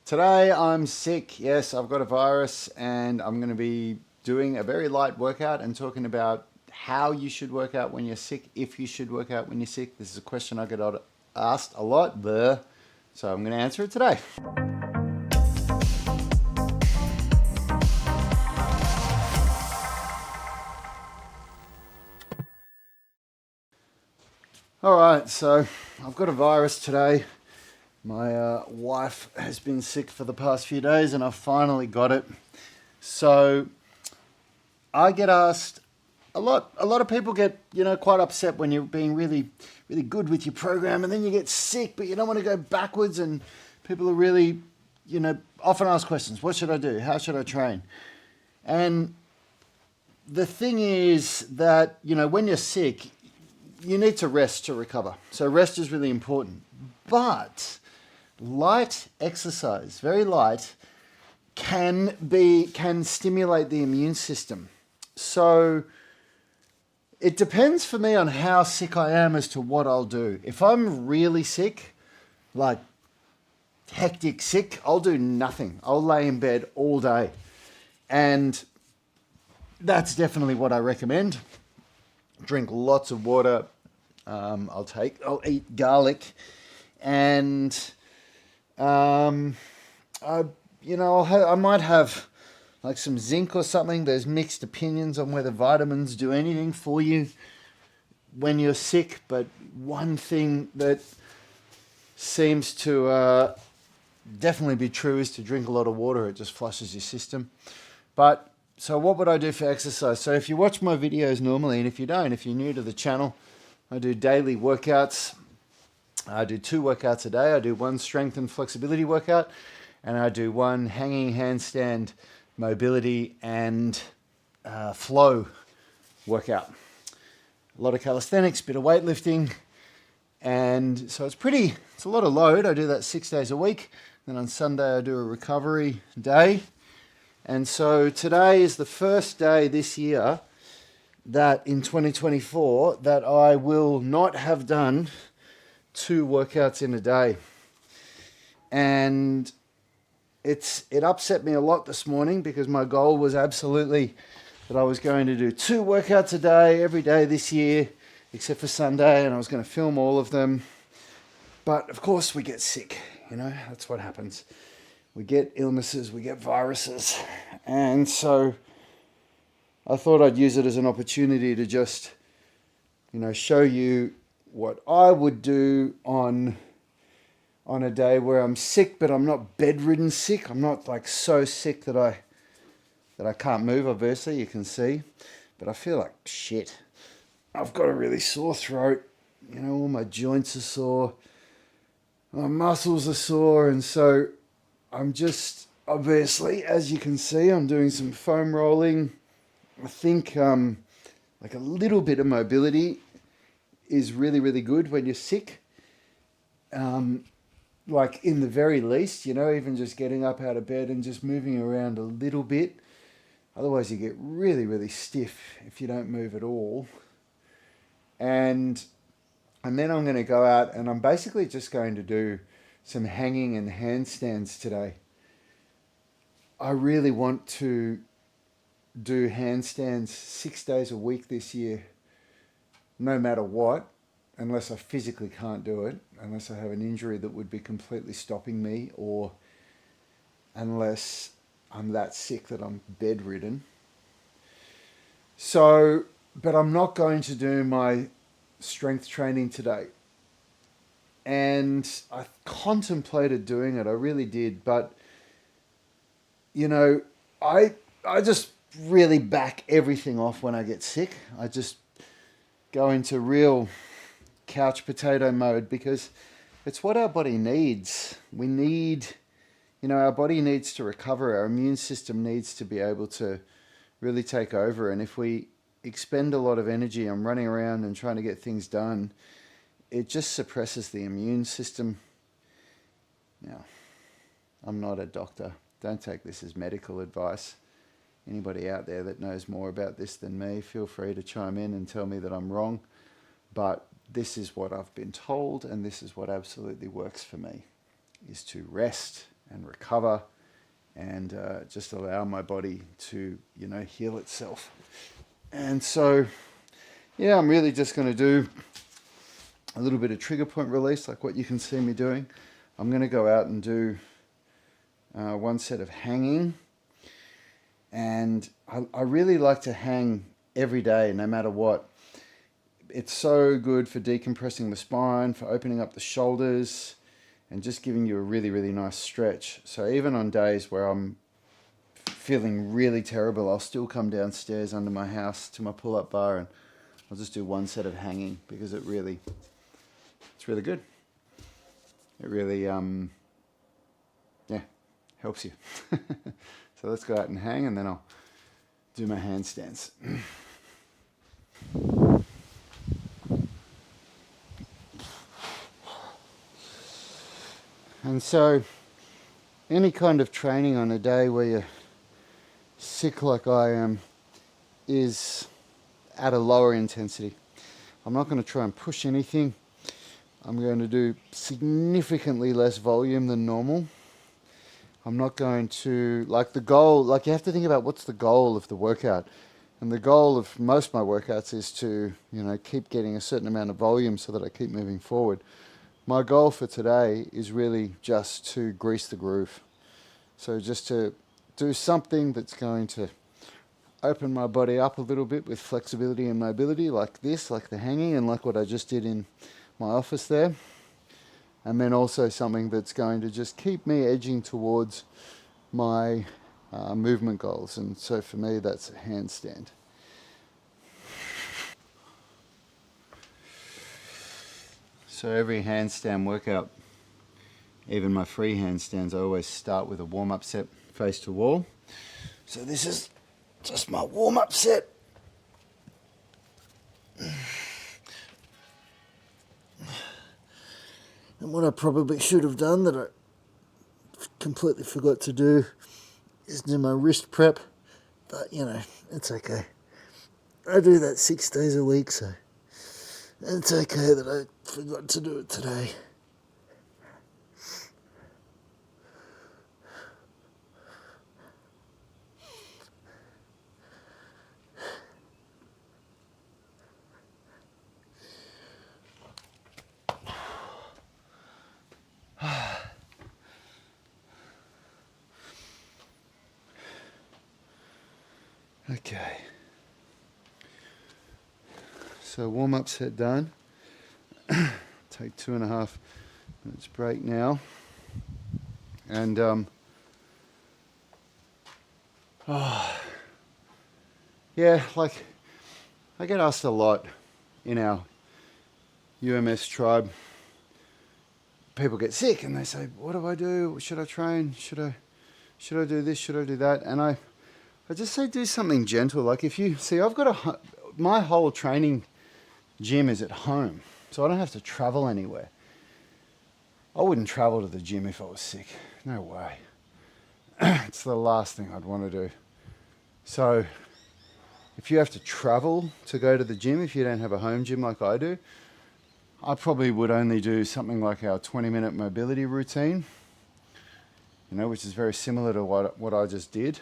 Today I'm sick. Yes, I've got a virus and I'm going to be doing a very light workout and talking about how you should work out when you're sick, if you should work out when you're sick. This is a question I get asked a lot, so I'm going to answer it today. Alright, so I've got a virus today. My wife has been sick for the past few days and I've finally got it. So I get asked a lot of people get, quite upset when you're being really good with your program and then you get sick, but you don't want to go backwards, and people are really, often ask questions. What should I do? How should I train? And the thing is that, when you're sick, you need to rest to recover. So rest is really important. But light exercise, very light, can stimulate the immune system. So it depends for me on how sick I am as to what I'll do. If I'm really sick, like hectic sick, I'll do nothing. I'll lay in bed all day. And that's definitely what I recommend. Drink lots of water. I'll eat garlic, and I might have like some zinc or something. There's mixed opinions on whether vitamins do anything for you when you're sick, but one thing that seems to definitely be true is to drink a lot of water. It just flushes your system. But so what would I do for exercise? So if you watch my videos normally, and if you're new to the channel, I do daily workouts. I do 2 workouts a day. I do one strength and flexibility workout, and I do one hanging handstand mobility and flow workout. A lot of calisthenics, bit of weightlifting, and so it's a lot of load. I do that 6 days a week. Then on Sunday I do a recovery day. And so today is the first day this year that in 2024 that I will not have done 2 workouts in a day. And it upset me a lot this morning because my goal was absolutely that I was going to do 2 workouts a day every day this year, except for Sunday, and I was going to film all of them. But of course we get sick, that's what happens. We get illnesses, we get viruses. And so I thought I'd use it as an opportunity to just, show you what I would do on a day where I'm sick, but I'm not bedridden sick. I'm not like so sick that I can't move, obviously, you can see. But I feel like shit. I've got a really sore throat. All my joints are sore. My muscles are sore, and so I'm just, obviously, as you can see, I'm doing some foam rolling. I think like a little bit of mobility is really, really good when you're sick. Like in the very least, even just getting up out of bed and just moving around a little bit. Otherwise you get really, really stiff if you don't move at all. And then I'm going to go out and I'm basically just going to do some hanging and handstands today. I really want to do handstands 6 days a week this year, no matter what, unless I physically can't do it, unless I have an injury that would be completely stopping me, or unless I'm that sick that I'm bedridden. So, but I'm not going to do my strength training today. And I contemplated doing it, I really did, but I just really back everything off when I get sick. I just go into real couch potato mode because it's what our body needs. We need, our body needs to recover. Our immune system needs to be able to really take over. And if we expend a lot of energy on running around and trying to get things done, it just suppresses the immune system. Now, I'm not a doctor. Don't take this as medical advice. Anybody out there that knows more about this than me, feel free to chime in and tell me that I'm wrong. But this is what I've been told, and this is what absolutely works for me, is to rest and recover, and just allow my body to, heal itself. And so, yeah, I'm really just going to do a little bit of trigger point release, like what you can see me doing. I'm going to go out and do one set of hanging. And I really like to hang every day, no matter what. It's so good for decompressing the spine, for opening up the shoulders, and just giving you a really, really nice stretch. So even on days where I'm feeling really terrible, I'll still come downstairs under my house to my pull-up bar and I'll just do one set of hanging, because it's really good. It really, helps you. So let's go out and hang, and then I'll do my handstands. And so any kind of training on a day where you're sick like I am is at a lower intensity. I'm not going to try and push anything. I'm going to do significantly less volume than normal. I'm not going to, the goal, you have to think about what's the goal of the workout. And the goal of most of my workouts is to, keep getting a certain amount of volume so that I keep moving forward. My goal for today is really just to grease the groove. So just to do something that's going to open my body up a little bit with flexibility and mobility, like this, like the hanging, and like what I just did in my office there. And then also something that's going to just keep me edging towards my movement goals. And so for me, that's a handstand. So every handstand workout, even my free handstands, I always start with a warm-up set face to wall. So this is just my warm-up set. And what I probably should have done that I completely forgot to do is do my wrist prep. But, it's okay. I do that 6 days a week, so it's okay that I forgot to do it today. Okay. So warm-up set done. Take 2.5 minutes break now. And I get asked a lot in our UMS tribe. People get sick and they say, "What do I do? Should I train? Should I do this? Should I do that?" And I just say do something gentle. Like if you see, my whole training gym is at home, so I don't have to travel anywhere. I wouldn't travel to the gym if I was sick. No way. It's the last thing I'd want to do. So if you have to travel to go to the gym, if you don't have a home gym like I do, I probably would only do something like our 20-minute mobility routine, which is very similar to what I just did,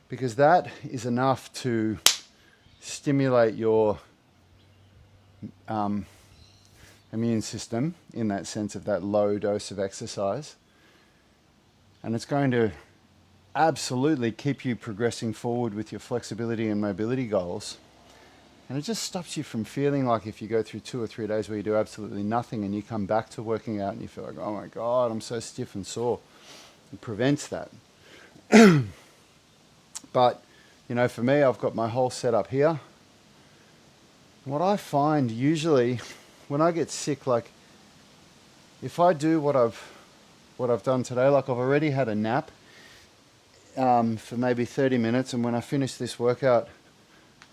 because that is enough to stimulate your immune system in that sense of that low dose of exercise. And it's going to absolutely keep you progressing forward with your flexibility and mobility goals. And it just stops you from feeling like if you go through 2 or 3 days where you do absolutely nothing and you come back to working out and you feel like, oh my God, I'm so stiff and sore. It prevents that. But, for me, I've got my whole setup here. What I find usually when I get sick, like if I do what I've done today, like I've already had a nap for maybe 30 minutes, and when I finish this workout,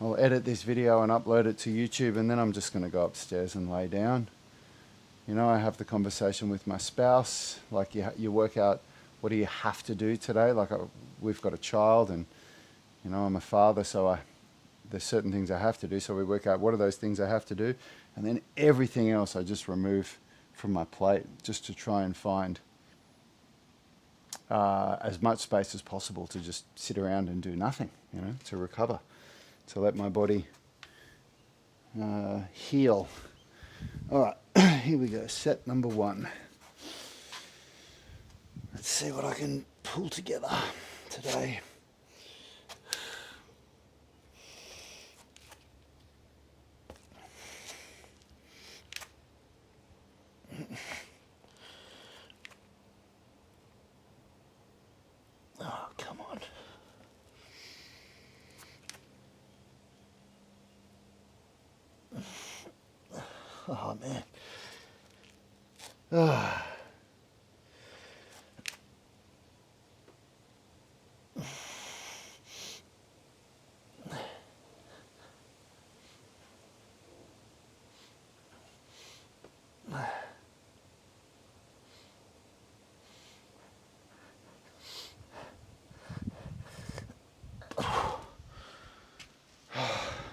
I'll edit this video and upload it to YouTube, and then I'm just going to go upstairs and lay down. I have the conversation with my spouse, like you work out what do you have to do today. Like we've got a child, and I'm a father, so there's certain things I have to do. So we work out what are those things I have to do, and then everything else I just remove from my plate just to try and find as much space as possible to just sit around and do nothing, to recover, to let my body heal. All right, here we go. Set number 1. Let's see what I can pull together today. Oh, come on. Oh, man. Ah.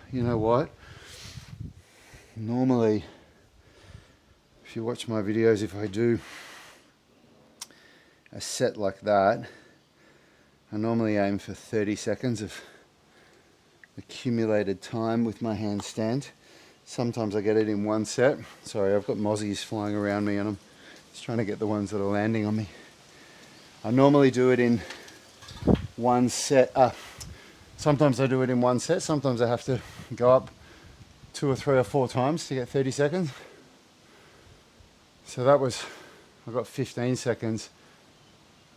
You know what? Normally, if you watch my videos, if I do a set like that, I normally aim for 30 seconds of accumulated time with my handstand. Sometimes I get it in one set. Sorry, I've got mozzies flying around me and I'm just trying to get the ones that are landing on me. I normally do it in one set. Sometimes I do it in one set. Sometimes I have to go up 2 or 3 or 4 times to get 30 seconds. So I got 15 seconds.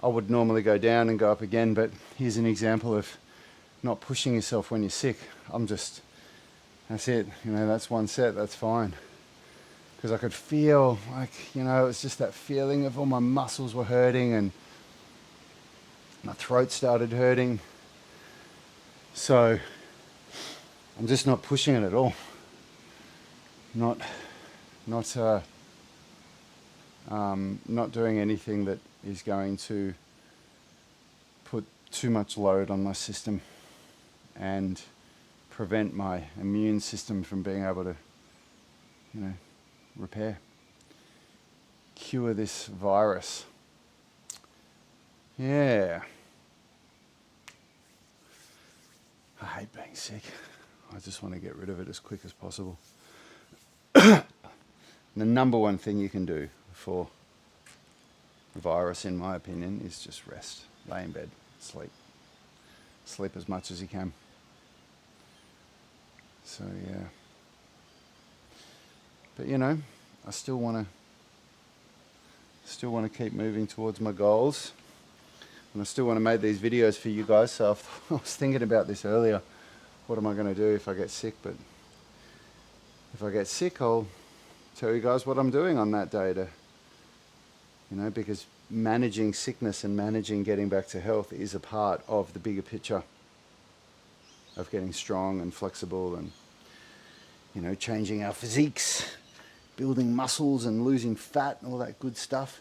I would normally go down and go up again, but here's an example of not pushing yourself when you're sick. That's it, that's one set, that's fine. Because I could feel like, it's just that feeling of all my muscles were hurting and my throat started hurting. So I'm just not pushing it at all. Not doing anything that is going to put too much load on my system and prevent my immune system from being able to, cure this virus. Yeah. I hate being sick. I just want to get rid of it as quick as possible. The number one thing you can do for a virus, in my opinion, is just rest. Lay in bed, sleep. Sleep as much as you can. So yeah. But I still want to keep moving towards my goals. And I still want to make these videos for you guys. So I was thinking about this earlier. What am I going to do if I get sick? But if I get sick, I'll tell you guys what I'm doing on that day because managing sickness and managing getting back to health is a part of the bigger picture of getting strong and flexible and, changing our physiques, building muscles and losing fat and all that good stuff.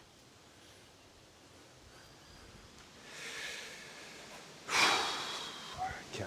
Okay.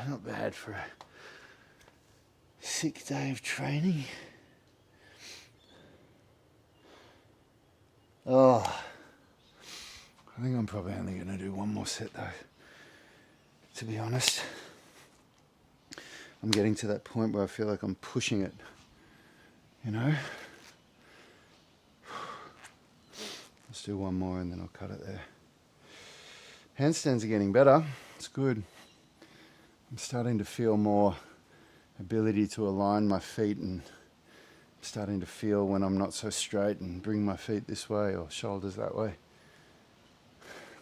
Not bad for a sick day of training. Oh, I think I'm probably only going to do one more set though, to be honest. I'm getting to that point where I feel like I'm pushing it, Let's do one more and then I'll cut it there. Handstands are getting better. It's good. I'm starting to feel more ability to align my feet and I'm starting to feel when I'm not so straight and bring my feet this way or shoulders that way.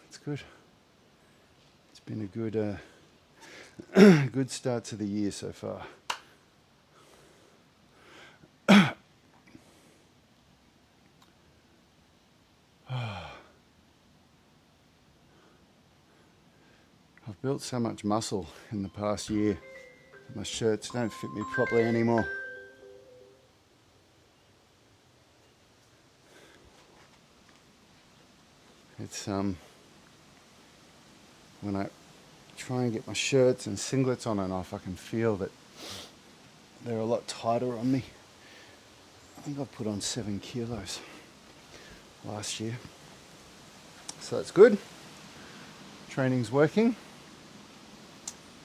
It's good. It's been a good, good start to the year so far. I've built so much muscle in the past year. My shirts don't fit me properly anymore. It's when I try and get my shirts and singlets on and off, I can feel that they're a lot tighter on me. I think I put on 7 kilos last year. So that's good. Training's working.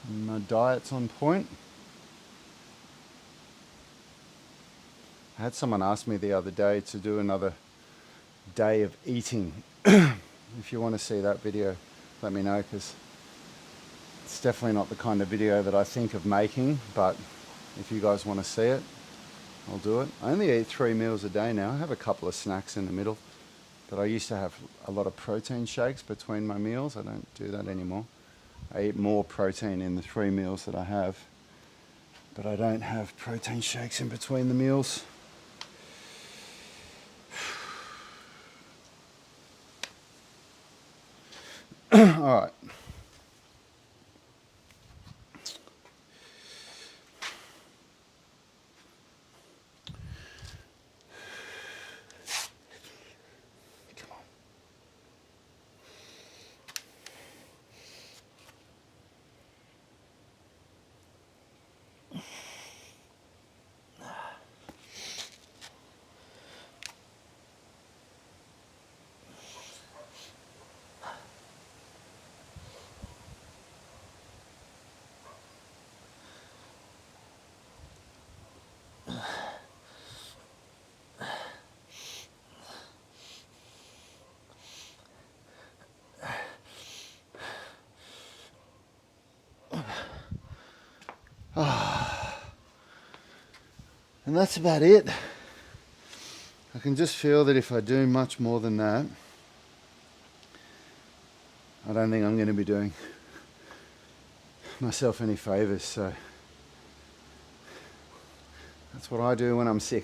My diet's on point. I had someone ask me the other day to do another day of eating. If you want to see that video, let me know, because it's definitely not the kind of video that I think of making, but if you guys want to see it, I'll do it. I only eat 3 meals a day now. I have a couple of snacks in the middle, but I used to have a lot of protein shakes between my meals. I don't do that anymore. I eat more protein in the 3 meals that I have, but I don't have protein shakes in between the meals. All right. Come on. And that's about it. I can just feel that if I do much more than that, I don't think I'm going to be doing myself any favors. So that's what I do when I'm sick.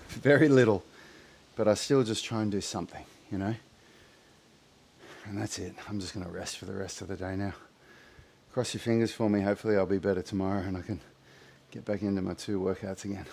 Very little, but I still just try and do something, you know. And that's it. I'm just going to rest for the rest of the day now. Cross your fingers for me. Hopefully I'll be better tomorrow and I can get back into my 2 workouts again.